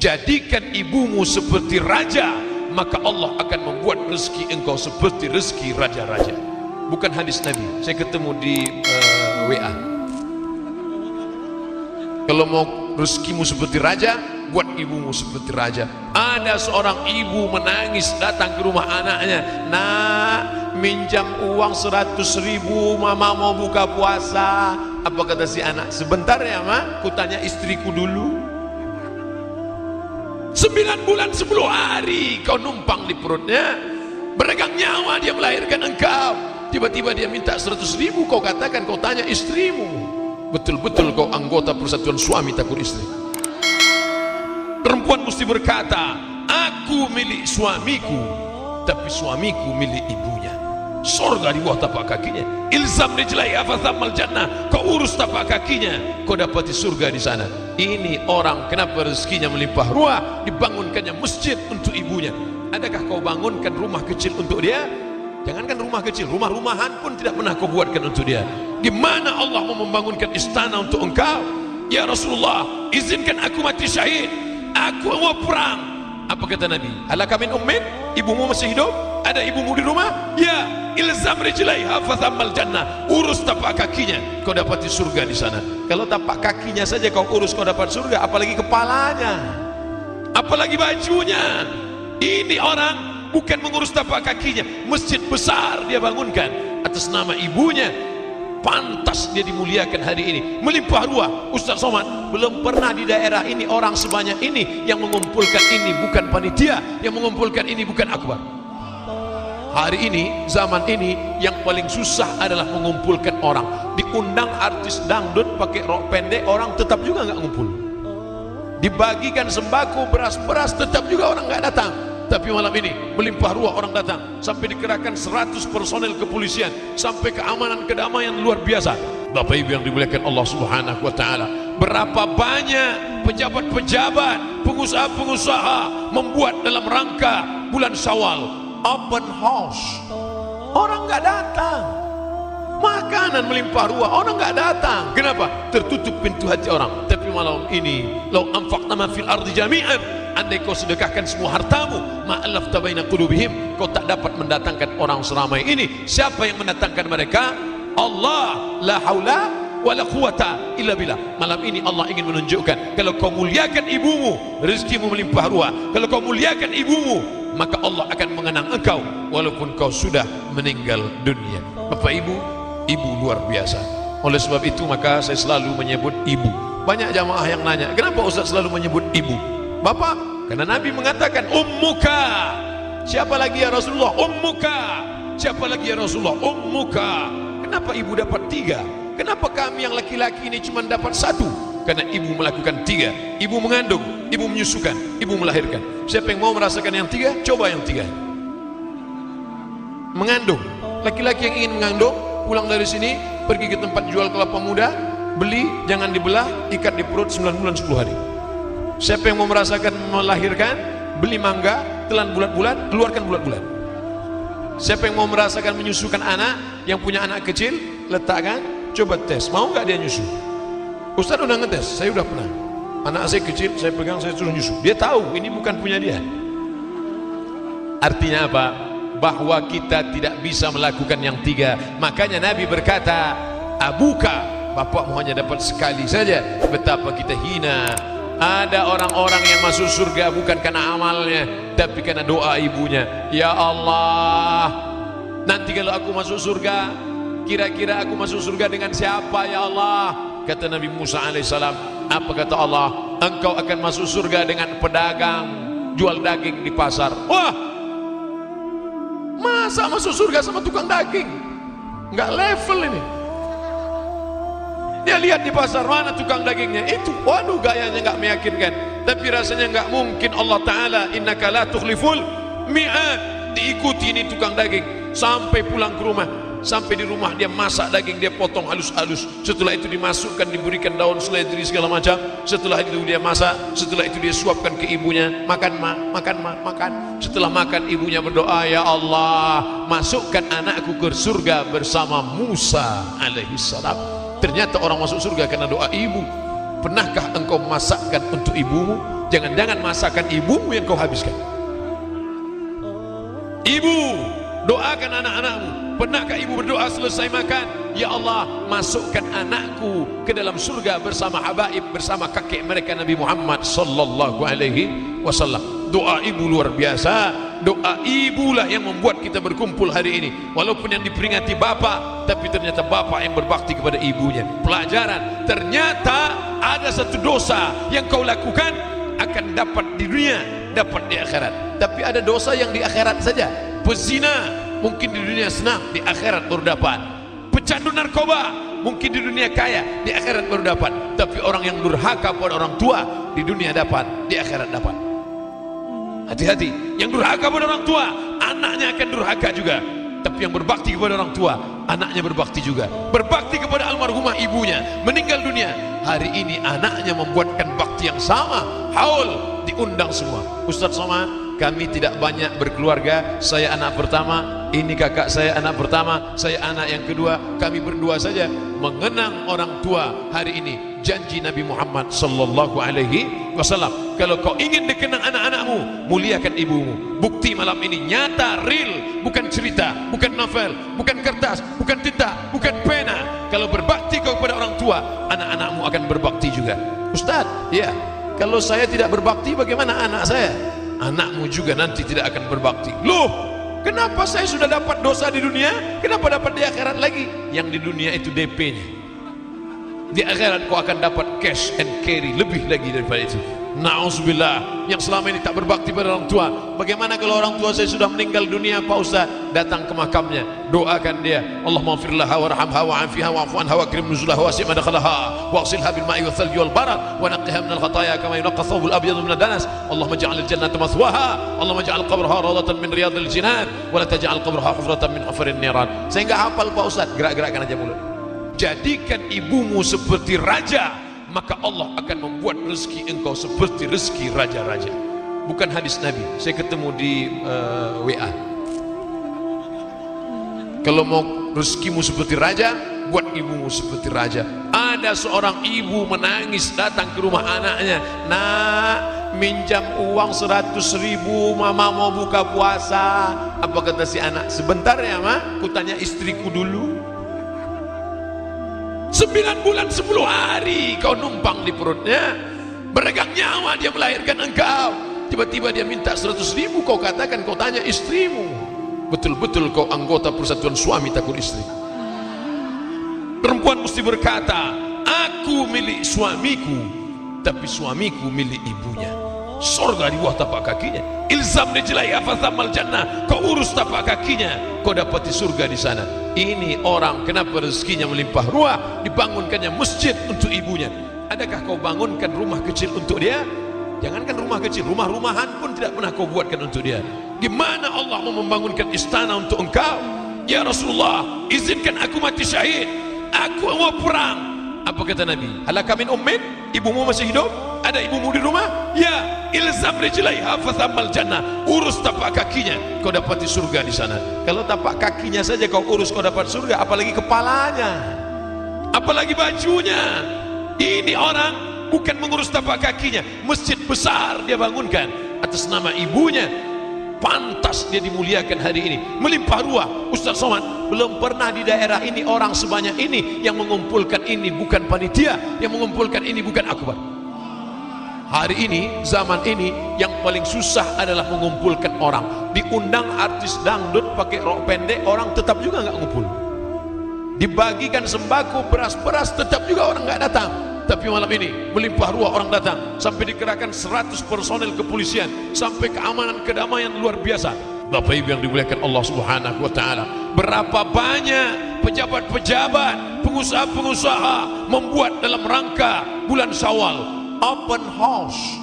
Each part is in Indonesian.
Jadikan ibumu seperti raja, maka Allah akan membuat rezeki engkau seperti rezeki raja-raja. Bukan hadis Nabi, saya ketemu di WA. Kalau mau rezekimu seperti raja, buat ibumu seperti raja. Ada seorang ibu menangis datang ke rumah anaknya, nak, minjam uang 100.000, mama mau buka puasa. Apa kata si anak? Sebentar ya ma, kutanya istriku dulu. 9 bulan 10 hari kau numpang di perutnya, beregang nyawa dia melahirkan engkau. Tiba-tiba dia minta 100.000, kau katakan kau tanya istrimu. Betul-betul kau anggota persatuan suami takut istri. Perempuan mesti berkata, aku milik suamiku, tapi suamiku milik ibunya. Surga di bawah tapak kakinya. Ilzam rijlaiha fathammal jannah. Kau urus tapak kakinya, kau dapati surga di sana. Ini orang kenapa rezekinya melimpah ruah, dibangunkannya masjid untuk ibunya. Adakah kau bangunkan rumah kecil untuk dia? Jangankan rumah kecil, rumah-rumahan pun tidak pernah kau buatkan untuk dia. Gimana Allah mau membangunkan istana untuk engkau? Ya Rasulullah, izinkan aku mati syahid, aku mau perang. Apa kata Nabi? Alaka min ummin? Ibumu masih hidup? Ada ibumu di rumah? Ya, ilzam rijlaiha fathammal jannah. Urus tapak kakinya, kau dapati surga di sana. Kalau tapak kakinya saja kau urus, kau dapat surga, apalagi kepalanya, apalagi bajunya. Ini orang bukan mengurus tapak kakinya, masjid besar dia bangunkan atas nama ibunya. Pantas dia dimuliakan hari ini, melimpah ruah. Ustaz Somad, belum pernah di daerah ini orang sebanyak ini yang mengumpulkan ini bukan panitia, yang mengumpulkan ini bukan akbar. Hari ini, zaman ini, yang paling susah adalah mengumpulkan orang. Diundang artis dangdut pakai rok pendek, orang tetap juga nggak ngumpul. Dibagikan sembako, beras-beras, tetap juga orang nggak datang. Tapi malam ini melimpah ruah orang datang, sampai dikerahkan 100 personel kepolisian, sampai keamanan kedamaian luar biasa. Bapak Ibu yang dimuliakan Allah Subhanahu wa taala, berapa banyak pejabat-pejabat, pengusaha-pengusaha membuat dalam rangka bulan Syawal open house. Orang nggak datang. Makanan melimpah ruah, orang nggak datang. Kenapa? Tertutup pintu hati orang. Tapi malam ini, lau anfaqna ma fil ardi jami'an, andai kau sedekahkan semua hartamu, ma'alafta baina qulubihim, kau tak dapat mendatangkan orang seramai ini. Siapa yang mendatangkan mereka? Allah. La haula wala quwata illa billah. Malam ini Allah ingin menunjukkan, kalau kau muliakan ibumu, rezekimu melimpah ruah. Kalau kau muliakan ibumu, maka Allah akan mengenang engkau walaupun kau sudah meninggal dunia. Bapak Ibu, ibu luar biasa. Oleh sebab itu maka saya selalu menyebut ibu. Banyak jamaah yang nanya, kenapa Ustaz selalu menyebut ibu? Bapak, karena Nabi mengatakan ummuka. Siapa lagi ya Rasulullah? Ummuka. Siapa lagi ya Rasulullah? Ummuka. Kenapa ibu dapat 3? Kenapa kami yang laki-laki ini cuma dapat 1? Karena ibu melakukan 3. Ibu mengandung, ibu menyusukan, ibu melahirkan. Siapa yang mau merasakan yang 3? Coba yang 3. Mengandung. Laki-laki yang ingin mengandung, pulang dari sini, pergi ke tempat jual kelapa muda, beli, jangan dibelah, ikat di perut 9 bulan 10 hari. Siapa yang mau merasakan melahirkan, beli mangga, telan bulat-bulat, keluarkan bulat-bulat. Siapa yang mau merasakan menyusukan anak, yang punya anak kecil, letakkan, coba tes, mau nggak dia nyusu? Ustaz udah ngetes, saya udah pernah. Anak saya kecil, saya pegang, saya suruh nyusu. Dia tahu ini bukan punya dia. Artinya apa? Bahwa kita tidak bisa melakukan yang 3. Makanya Nabi berkata, abuka, bapakmu hanya dapat sekali saja. Betapa kita hina. Ada orang-orang yang masuk surga bukan karena amalnya, tapi karena doa ibunya. Ya Allah, nanti kalau aku masuk surga, kira-kira aku masuk surga dengan siapa ya Allah? Kata Nabi Musa alaihissalam, apa kata Allah? Engkau akan masuk surga dengan pedagang jual daging di pasar. Wah, masa masuk surga sama tukang daging? Nggak level ini. Dia lihat di pasar, mana tukang dagingnya? Itu, waduh, gayanya nggak meyakinkan. Tapi rasanya nggak mungkin. Allah Ta'ala, innaka la tukhliful mi'ad. Diikuti ini tukang daging sampai pulang ke rumah. Sampai di rumah dia masak daging, dia potong halus-halus. Setelah itu dimasukkan, diberikan daun seledri segala macam. Setelah itu dia masak, setelah itu dia suapkan ke ibunya. Makan ma, makan ma, makan. Setelah makan ibunya berdoa, ya Allah, masukkan anakku ke surga bersama Musa alaihissalam. Ternyata orang masuk surga karena doa ibu. Pernahkah engkau masakkan untuk ibumu? Jangan-jangan masakan ibumu yang kau habiskan. Ibu, doakan anak-anakmu. Pernahkah ibu berdoa selesai makan, ya Allah, masukkan anakku ke dalam surga bersama habaib, bersama kakek mereka Nabi Muhammad sallallahu alaihi wasallam. Doa ibu luar biasa. Doa ibulah yang membuat kita berkumpul hari ini. Walaupun yang diperingati bapak, tapi ternyata bapak yang berbakti kepada ibunya. Pelajaran, ternyata ada satu dosa yang kau lakukan akan dapat di dunia, dapat di akhirat. Tapi ada dosa yang di akhirat saja. Pezina mungkin di dunia senang, di akhirat baru dapat. Pecandu narkoba mungkin di dunia kaya, di akhirat baru dapat. Tapi orang yang durhaka pada orang tua, di dunia dapat, di akhirat dapat. Hati-hati, yang durhaka pada orang tua, anaknya akan durhaka juga. Tapi yang berbakti kepada orang tua, anaknya berbakti juga. Berbakti kepada almarhumah ibunya, meninggal dunia, hari ini anaknya membuatkan bakti yang sama. Haul, diundang semua. Ustaz Somad, kami tidak banyak berkeluarga, saya anak pertama, ini kakak saya anak pertama, saya anak yang kedua, kami berdua saja mengenang orang tua hari ini. Janji Nabi Muhammad sallallahu alaihi wasallam, kalau kau ingin dikenang anak-anakmu, muliakan ibumu. Bukti malam ini nyata, real, bukan cerita, bukan novel, bukan kertas, bukan tinta, bukan pena. Kalau berbakti kau kepada orang tua, anak-anakmu akan berbakti juga. Ustaz, ya, kalau saya tidak berbakti, bagaimana anak saya? Anakmu juga nanti tidak akan berbakti. Loh, kenapa saya sudah dapat dosa di dunia, kenapa dapat di akhirat lagi? Yang di dunia itu DP-nya, di akhirat kau akan dapat cash and carry, lebih lagi daripada itu. Na'udzubillah, yang selama ini tak berbakti pada orang tua. Bagaimana kalau orang tua saya sudah meninggal dunia, Pak Ustaz? Datang ke makamnya, doakan dia, Allahumma firlaha warhamha wa'afiha wa'afu anha wa akrim nuzulaha wa wasi' madkhalaha wa ghsilha bil ma'i wal thalji wal barad wa naqqiha min al khataaya kama yunqqa thawbul abyad min ad-danas. Allahumma ij'al al jannata mathwaha, Allahumma ij'al qabraha rawdatan min riyadil jinan wa la taj'al qabraha hufratan min hufarin niran. Saya enggak hafal Pak Ustaz, gerak-gerakkan aja mulut. Jadikan ibumu seperti raja, maka Allah akan membuat rezeki engkau seperti rezeki raja-raja. Bukan hadis Nabi, saya ketemu di WA. Kalau mau rezekimu seperti raja, buat ibumu seperti raja. Ada seorang ibu menangis datang ke rumah anaknya, nak, minjam uang 100.000, mama mau buka puasa. Apa kata si anak? Sebentar ya ma, kutanya istriku dulu. 9 bulan 10 hari kau numpang di perutnya, beregang nyawa dia melahirkan engkau. Tiba-tiba dia minta 100.000, kau katakan kau tanya istrimu. Betul-betul kau anggota persatuan suami takut istri. Perempuan mesti berkata, aku milik suamiku, tapi suamiku milik ibunya. Surga di bawah tapak kakinya. Ilzam rijlaiha fathammal jannah. Kau urus tapak kakinya, kau dapati surga di sana. Ini orang kenapa rezekinya melimpah ruah, dibangunkannya masjid untuk ibunya. Adakah kau bangunkan rumah kecil untuk dia? Jangankan rumah kecil, rumah-rumahan pun tidak pernah kau buatkan untuk dia. Gimana Allah mau membangunkan istana untuk engkau? Ya Rasulullah, izinkan aku mati syahid, aku mau perang. Apa kata Nabi? Halaka min ummin, ibumu masih hidup? Ada ibumu di rumah? Ya, ilzam rijlaiha fathammal jannah. Urus tapak kakinya, kau dapati surga di sana. Kalau tapak kakinya saja kau urus, kau dapat surga, apalagi kepalanya, apalagi bajunya. Ini orang bukan mengurus tapak kakinya, masjid besar dia bangunkan atas nama ibunya. Pantas dia dimuliakan hari ini, melimpah ruah. Ustaz Somad, belum pernah di daerah ini orang sebanyak ini yang mengumpulkan ini, bukan panitia yang mengumpulkan ini, bukan akbar. Hari ini, zaman ini, yang paling susah adalah mengumpulkan orang. Diundang artis dangdut pakai rok pendek, orang tetap juga nggak ngumpul. Dibagikan sembako, beras-beras, tetap juga orang nggak datang. Tapi malam ini melimpah ruah orang datang, sampai dikerahkan 100 personel kepolisian, sampai keamanan kedamaian luar biasa. Bapak Ibu yang dimuliakan Allah Subhanahu wa taala, berapa banyak pejabat-pejabat, pengusaha-pengusaha membuat dalam rangka bulan Syawal open house.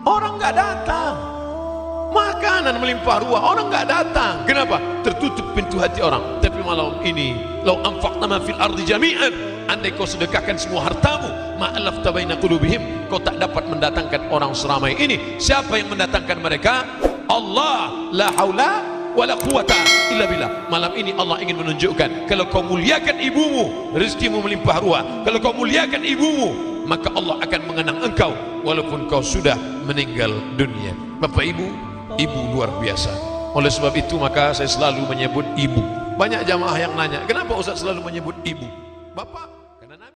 Orang nggak datang. Makanan melimpah ruah, orang nggak datang. Kenapa? Tertutup pintu hati orang. Tapi malam ini, lau anfaqna ma fil ardi jami'an, andai kau sedekahkan semua hartamu, ma'alafta baina qulubihim, kau tak dapat mendatangkan orang seramai ini. Siapa yang mendatangkan mereka? Allah. La haula wala quwata illa billah. Malam ini Allah ingin menunjukkan, kalau kau muliakan ibumu, rezekimu melimpah ruah. Kalau kau muliakan ibumu, maka Allah akan mengenang engkau walaupun kau sudah meninggal dunia. Bapak Ibu, ibu luar biasa. Oleh sebab itu maka saya selalu menyebut ibu. Banyak jamaah yang nanya, kenapa Ustaz selalu menyebut ibu? Bapak